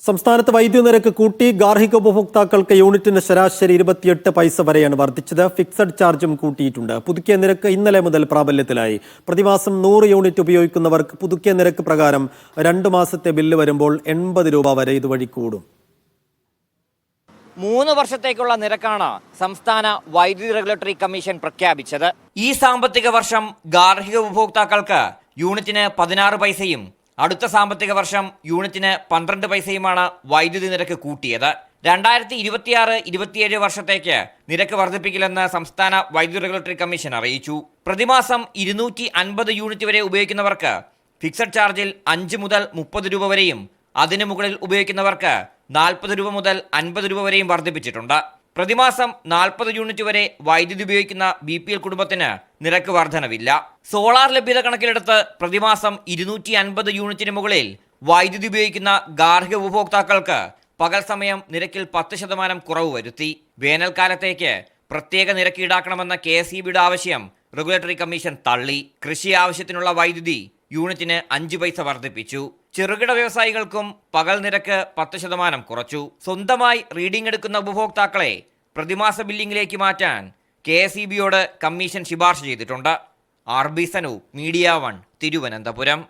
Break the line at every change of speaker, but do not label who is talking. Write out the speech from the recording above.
സംസ്ഥാനത്ത് വൈദ്യുതി നിരക്ക് കൂട്ടി. ഗാർഹിക ഉപഭോക്താക്കൾക്ക് യൂണിറ്റിന് ശരാശരി 28 പൈസ വരെയാണ് വർദ്ധിച്ചത്. ഫിക്സഡ് ചാർജും കൂട്ടിയിട്ടുണ്ട്. പുതുക്കിയ നിരക്ക് ഇന്നലെ മുതൽ പ്രാബല്യത്തിലായി. പ്രതിമാസം 100 യൂണിറ്റ് ഉപയോഗിക്കുന്നവർക്ക് പുതുക്കിയ നിരക്ക് പ്രകാരം 2 മാസത്തെ ബില്ല് വരുമ്പോൾ 80 രൂപ വരെ ഇതുവഴി കൂടും.
3 വർഷത്തേക്കുള്ള നിരക്കാണ് സംസ്ഥാന വൈദ്യുതി റെഗുലേറ്ററി കമ്മീഷൻ പ്രഖ്യാപിച്ചത്. ഈ സാമ്പത്തിക വർഷം ഗാർഹിക ഉപഭോക്താക്കൾക്ക് യൂണിറ്റിന് 16 പൈസയും അടുത്ത സാമ്പത്തിക വർഷം യൂണിറ്റിന് 12 പൈസയുമാണ് വൈദ്യുതി നിരക്ക് കൂട്ടിയത്. 2026-27 വർഷത്തേക്ക് നിരക്ക് വർദ്ധിപ്പിക്കില്ലെന്ന് സംസ്ഥാന വൈദ്യുതി റെഗുലേറ്ററി കമ്മീഷൻ അറിയിച്ചു. പ്രതിമാസം 250 യൂണിറ്റ് വരെ ഉപയോഗിക്കുന്നവർക്ക് ഫിക്സഡ് ചാർജിൽ 5 മുതൽ 30 രൂപ വരെയും അതിനു മുകളിൽ ഉപയോഗിക്കുന്നവർക്ക് 40 രൂപ മുതൽ 50 രൂപ വരെയും വർദ്ധിപ്പിച്ചിട്ടുണ്ട്. പ്രതിമാസം 40 യൂണിറ്റ് വരെ വൈദ്യുതി ഉപയോഗിക്കുന്ന BPL കുടുംബത്തിന് നിരക്ക് വർധനവില്ല. സോളാർ ലഭ്യത കണക്കിലെടുത്ത് പ്രതിമാസം 250 യൂണിറ്റിന് മുകളിൽ വൈദ്യുതി ഉപയോഗിക്കുന്ന ഗാർഹിക ഉപഭോക്താക്കൾക്ക് പകൽ സമയം നിരക്കിൽ 10% കുറവ് വരുത്തി. വേനൽക്കാലത്തേക്ക് പ്രത്യേക നിരക്ക് ഈടാക്കണമെന്ന KSEBിയുടെ ആവശ്യം റെഗുലേറ്ററി കമ്മീഷൻ തള്ളി. കൃഷി ആവശ്യത്തിനുള്ള വൈദ്യുതി യൂണിറ്റിന് 5 പൈസ വർദ്ധിപ്പിച്ചു. ചെറുകിട വ്യവസായികൾക്കും പകൽ നിരക്ക് 10% കുറച്ചു. സ്വന്തമായി റീഡിംഗ് എടുക്കുന്ന ഉപഭോക്താക്കളെ പ്രതിമാസ ബില്ലിംഗിലേക്ക് മാറ്റാൻ KSEBിയോട് കമ്മീഷൻ ശുപാർശ ചെയ്തിട്ടുണ്ട്. RB Sanu, media 1, Thiruvananthapuram.